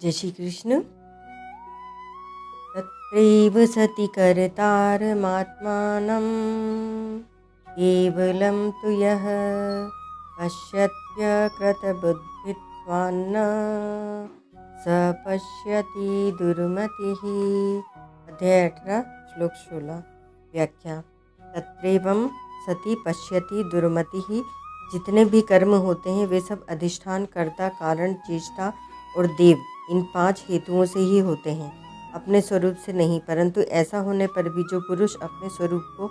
जय श्री कृष्ण। तत्रैव सति कर्तारमात्मानं केवलं तु यः पश्यत्यकृतबुद्धित्वान्न स पश्यति दुर्मतिः। अध्याय 18 श्लोक 16। व्याख्या। तत्रैवं सति पश्यति दुर्मतिः। जितने भी कर्म होते हैं वे सब अधिष्ठान, कर्ता, कारण, चेष्टा और देव, इन 5 हेतुओं से ही होते हैं, अपने स्वरूप से नहीं। परंतु ऐसा होने पर भी जो पुरुष अपने स्वरूप को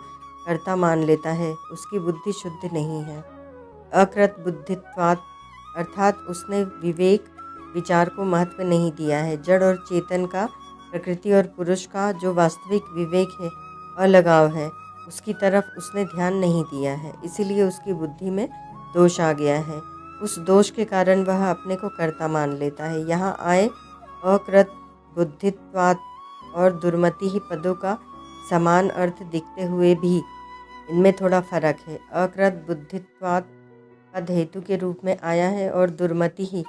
कर्ता मान लेता है उसकी बुद्धि शुद्ध नहीं है। अकृत बुद्धित्वात् अर्थात उसने विवेक विचार को महत्व नहीं दिया है। जड़ और चेतन का, प्रकृति और पुरुष का जो वास्तविक विवेक है, अलगाव है, उसकी तरफ उसने ध्यान नहीं दिया है। इसीलिए उसकी बुद्धि में दोष आ गया है। उस दोष के कारण वह अपने को कर्ता मान लेता है। यहाँ आए अकृत बुद्धित्वात् और दुर्मति ही पदों का समान अर्थ दिखते हुए भी इनमें थोड़ा फर्क है। अकृत बुद्धित्वात् पद हेतु के रूप में आया है और दुर्मति ही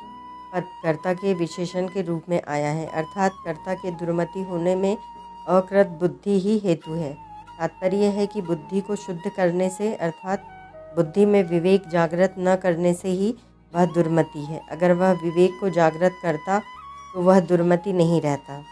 पद कर्ता के विशेषण के रूप में आया है। अर्थात कर्ता के दुर्मति होने में अकृत बुद्धि ही हेतु है। तात्पर्य है कि बुद्धि को शुद्ध करने से अर्थात बुद्धि में विवेक जागृत न करने से ही वह दुर्मति है। अगर वह विवेक को जागृत करता तो वह दुर्मति नहीं रहता।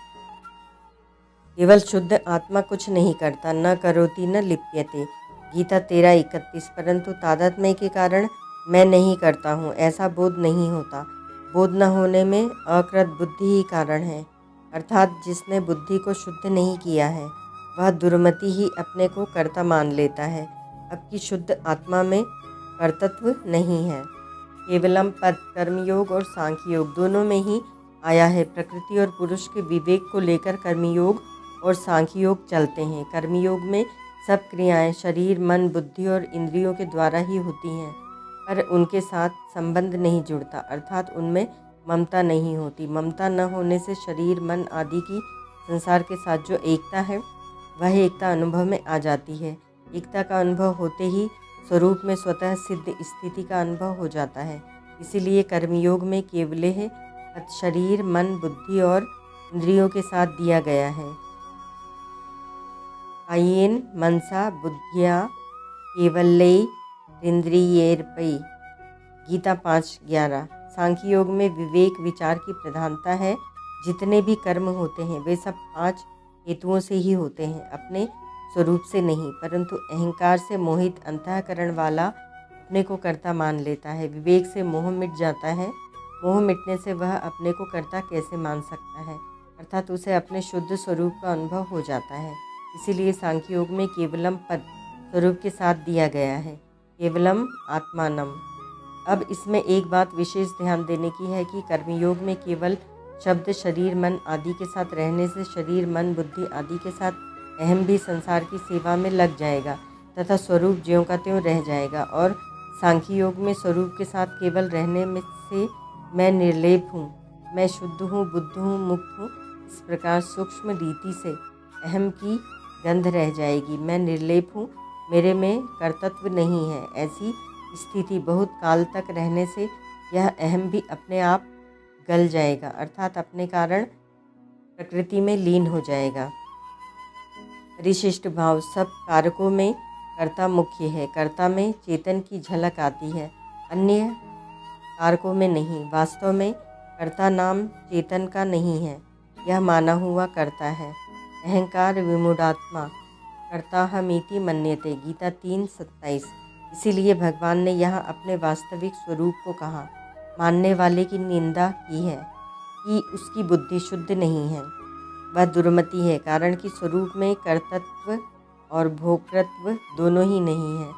केवल शुद्ध आत्मा कुछ नहीं करता, न करोति न लिप्यते। गीता 13:31। परंतु तादात्म्य के कारण मैं नहीं करता हूँ ऐसा बोध नहीं होता। बोध न होने में अकृत बुद्धि ही कारण है। अर्थात जिसने बुद्धि को शुद्ध नहीं किया है वह दुर्मति ही अपने को कर्ता मान लेता है। अब की शुद्ध आत्मा में कर्तृत्व नहीं है। केवलम पद कर्मयोग और सांख्य योग दोनों में ही आया है। प्रकृति और पुरुष के विवेक को लेकर कर्मयोग और सांख्य योग चलते हैं। कर्मयोग में सब क्रियाएं शरीर, मन, बुद्धि और इंद्रियों के द्वारा ही होती हैं, पर उनके साथ संबंध नहीं जुड़ता, अर्थात उनमें ममता नहीं होती। ममता न होने से शरीर, मन आदि की संसार के साथ जो एकता है वह एकता अनुभव में आ जाती है। एकता का अनुभव होते ही स्वरूप में स्वतः सिद्ध स्थिति का अनुभव हो जाता है। इसीलिए कर्मयोग में केवलेह शरीर, मन, बुद्धि और इंद्रियों के साथ दिया गया है। कायेन मनसा बुद्धिया केवलैरिंद्रियैरपि। गीता 5:11। सांख्य योग में विवेक विचार की प्रधानता है। जितने भी कर्म होते हैं वे सब 5 हेतुओं से ही होते हैं, अपने स्वरूप से नहीं। परंतु अहंकार से मोहित अंतःकरण वाला अपने को कर्ता मान लेता है। विवेक से मोह मिट जाता है। मोह मिटने से वह अपने को कर्ता कैसे मान सकता है, अर्थात उसे अपने शुद्ध स्वरूप का अनुभव हो जाता है। इसीलिए सांख्य योग में केवलम पद स्वरूप के साथ दिया गया है, केवलम आत्मानम। अब इसमें एक बात विशेष ध्यान देने की है कि कर्मयोग में केवल शब्द शरीर, मन आदि के साथ रहने से शरीर, मन, बुद्धि आदि के साथ अहम भी संसार की सेवा में लग जाएगा तथा स्वरूप ज्यों का त्यों रह जाएगा। और सांख्य योग में स्वरूप के साथ केवल रहने में से मैं निर्लेप हूँ, मैं शुद्ध हूँ, बुद्ध हूँ, मुक्त हूँ, इस प्रकार सूक्ष्म रीति से अहम की गंध रह जाएगी। मैं निर्लेप हूँ, मेरे में कर्तृत्व नहीं है, ऐसी स्थिति बहुत काल तक रहने से यह अहम भी अपने आप गल जाएगा, अर्थात अपने कारण प्रकृति में लीन हो जाएगा। परिशिष्ट भाव सब कारकों में कर्ता मुख्य है। कर्ता में चेतन की झलक आती है, अन्य कारकों में नहीं। वास्तव में कर्ता नाम चेतन का नहीं है, यह माना हुआ कर्ता है। अहंकार विमूढ़ात्मा कर्ताहमीति मन्यते। गीता 3:27। इसीलिए भगवान ने यहाँ अपने वास्तविक स्वरूप को कहा। मानने वाले की निंदा की है कि उसकी बुद्धि शुद्ध नहीं है, वह दुर्मति है, कारण कि स्वरूप में कर्तृत्व और भोक्तृत्व दोनों ही नहीं है।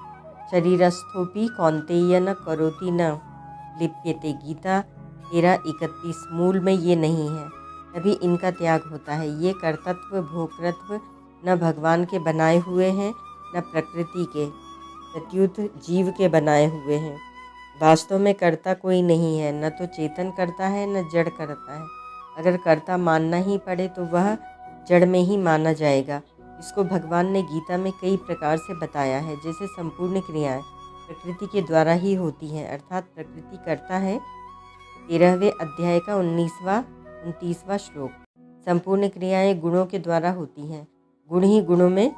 शरीरस्थोपि कौन्तेय न करोति न लिप्यते। गीता 13:31। मूल में ये नहीं है, तभी इनका त्याग होता है। ये कर्तृत्व भोक्तृत्व न भगवान के बनाए हुए हैं न प्रकृति के, प्रत्युत जीव के बनाए हुए हैं। वास्तव में कर्ता कोई नहीं है, न तो चेतन करता है न जड़ करता है। अगर कर्ता मानना ही पड़े तो वह जड़ में ही माना जाएगा। इसको भगवान ने गीता में कई प्रकार से बताया है। जैसे संपूर्ण क्रियाएं प्रकृति के द्वारा ही होती हैं, अर्थात प्रकृति कर्ता है। 13वें अध्याय का 19वां 29वां श्लोक। संपूर्ण क्रियाएं गुणों के द्वारा होती हैं, गुण ही गुणों में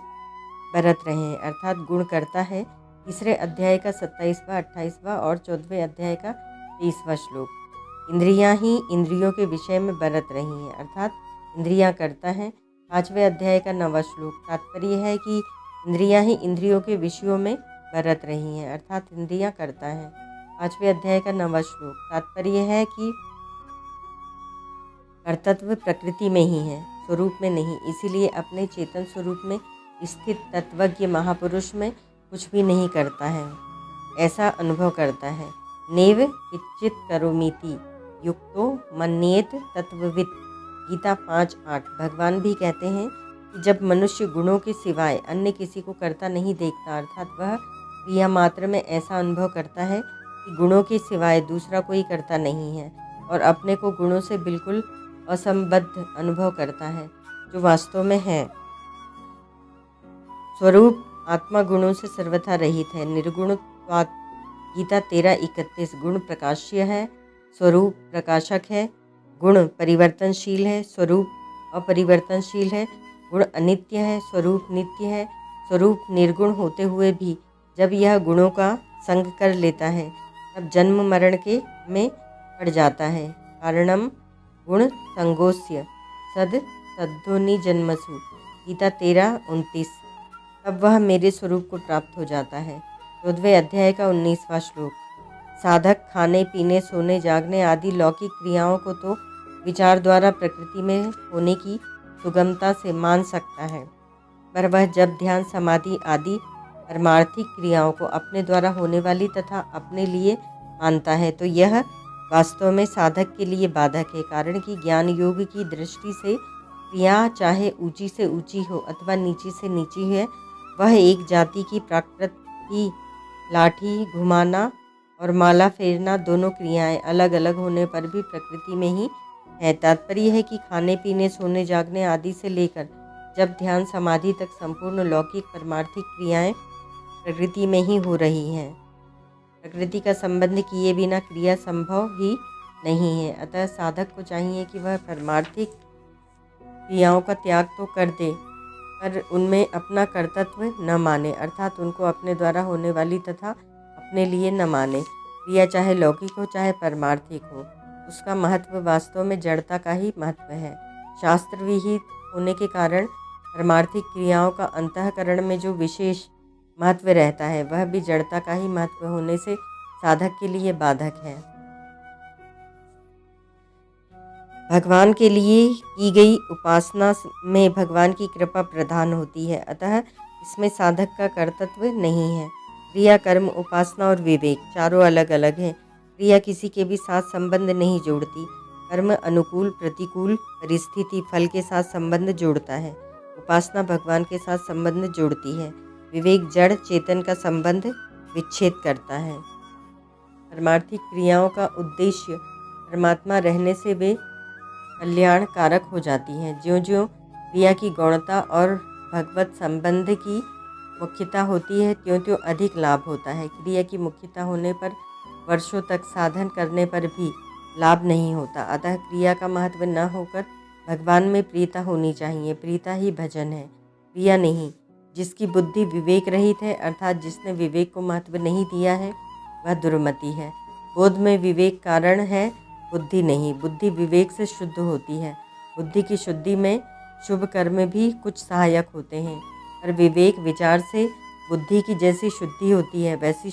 बरत रहे हैं, अर्थात गुण करता है। तीसरे अध्याय का 27वां, 28वां और 14वें अध्याय का 23वां श्लोक। इंद्रियां ही इंद्रियों के विषय में बरत रही हैं, अर्थात इंद्रियां करता है। 5वें अध्याय का 9वां श्लोक। तात्पर्य है कि इंद्रियां ही इंद्रियों के विषयों में बरत रही हैं, अर्थात इंद्रियां करता है। 5वें अध्याय का 9वां श्लोक। तात्पर्य है कि कर्तव्य प्रकृति में ही है, स्वरूप में नहीं, इसीलिए अपने चेतन स्वरूप में स्थित तत्वज्ञ महापुरुष में कुछ भी नहीं करता है, ऐसा अनुभव करता है। नेव किच्चित करोमीति युक्तो मन्येत तत्ववित्, गीता 5:8। भगवान भी कहते हैं कि जब मनुष्य गुणों के सिवाय अन्य किसी को करता नहीं देखता, अर्थात वह क्रिया मात्र में ऐसा अनुभव करता है कि गुणों के सिवाय दूसरा कोई करता नहीं है और अपने को गुणों से बिल्कुल असंबद्ध अनुभव करता है, जो वास्तव में है। स्वरूप आत्मा गुणों से सर्वथा रहित है, निर्गुणत्वात्। गीता 13:31। गुण प्रकाश्य है, स्वरूप प्रकाशक है। गुण परिवर्तनशील है, स्वरूप अपरिवर्तनशील है। गुण अनित्य है, स्वरूप नित्य है। स्वरूप निर्गुण होते हुए भी जब यह गुणों का संग कर लेता है, तब जन्म मरण के में पड़ जाता है। कारणम गुण संगोस्य सद सद्धोनि जन्मसु, गीता 13:29। तब वह मेरे स्वरूप को प्राप्त हो जाता है। 14वें अध्याय का 19वां श्लोक। साधक खाने पीने सोने जागने आदि लौकिक क्रियाओं को तो विचार द्वारा प्रकृति में होने की सुगमता से मान सकता है, पर वह जब ध्यान समाधि आदि परमार्थिक क्रियाओं को अपने द्वारा होने वाली तथा अपने लिए मानता है, तो यह वास्तव में साधक के लिए बाधक है। कारण कि ज्ञान योग की दृष्टि से क्रिया चाहे ऊंची से ऊंची हो अथवा नीची से नीची है, वह एक जाति की प्राकृत ही। लाठी घुमाना और माला फेरना दोनों क्रियाएं अलग अलग होने पर भी प्रकृति में ही है। तात्पर्य है कि खाने पीने सोने जागने आदि से लेकर जब ध्यान समाधि तक संपूर्ण लौकिक परमार्थिक क्रियाएं प्रकृति में ही हो रही हैं। प्रकृति का संबंध किए बिना क्रिया संभव ही नहीं है। अतः साधक को चाहिए कि वह परमार्थिक क्रियाओं का त्याग तो कर दे, पर उनमें अपना कर्तृत्व न माने, अर्थात उनको अपने द्वारा होने वाली तथा अपने लिए न माने। क्रिया चाहे लौकिक हो चाहे परमार्थिक हो, उसका महत्व वास्तव में जड़ता का ही महत्व है। शास्त्र विहित होने के कारण परमार्थिक क्रियाओं का अंतःकरण में जो विशेष महत्व रहता है, वह भी जड़ता का ही महत्व होने से साधक के लिए बाधक है। भगवान के लिए की गई उपासना में भगवान की कृपा प्रधान होती है, अतः इसमें साधक का कर्तृत्व नहीं है। क्रिया कर्म उपासना और विवेक चारों अलग अलग हैं। क्रिया किसी के भी साथ संबंध नहीं जोड़ती, कर्म अनुकूल प्रतिकूल परिस्थिति फल के साथ संबंध जोड़ता है। उपासना भगवान के साथ संबंध जोड़ती है। विवेक जड़ चेतन का संबंध विच्छेद करता है। परमार्थिक क्रियाओं का उद्देश्य परमात्मा रहने से वे कल्याण कारक हो जाती हैं। ज्यों ज्यों क्रिया की गौणता और भगवत संबंध की मुख्यता होती है, त्यों त्यों अधिक लाभ होता है। क्रिया की मुख्यता होने पर वर्षों तक साधन करने पर भी लाभ नहीं होता। अतः क्रिया का महत्व न होकर भगवान में प्रियता होनी चाहिए। प्रियता ही भजन है, क्रिया नहीं। जिसकी बुद्धि विवेक रहित है, अर्थात जिसने विवेक को महत्व नहीं दिया है, वह दुर्मति है। बोध में विवेक कारण है, बुद्धि नहीं। बुद्धि विवेक से शुद्ध होती है। बुद्धि की शुद्धि में शुभ कर्म भी कुछ सहायक होते हैं, पर विवेक विचार से बुद्धि की जैसी शुद्धि होती है, वैसी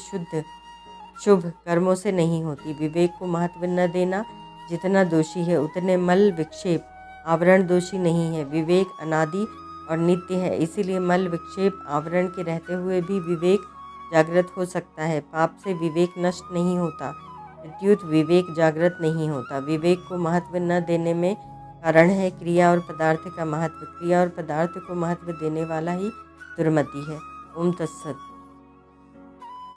शुभ कर्मों से नहीं होती। विवेक को महत्व न देना जितना दोषी है, उतने मल विक्षेप आवरण दोषी नहीं है। विवेक अनादि और नित्य है, इसीलिए मल विक्षेप आवरण के रहते हुए भी विवेक जागृत हो सकता है। पाप से विवेक नष्ट नहीं होता, प्रत्युत विवेक जागृत नहीं होता। विवेक को महत्व न देने में कारण है क्रिया और पदार्थ का महत्व। क्रिया और पदार्थ को महत्व देने वाला ही दुर्मति है। ओम तत्सत।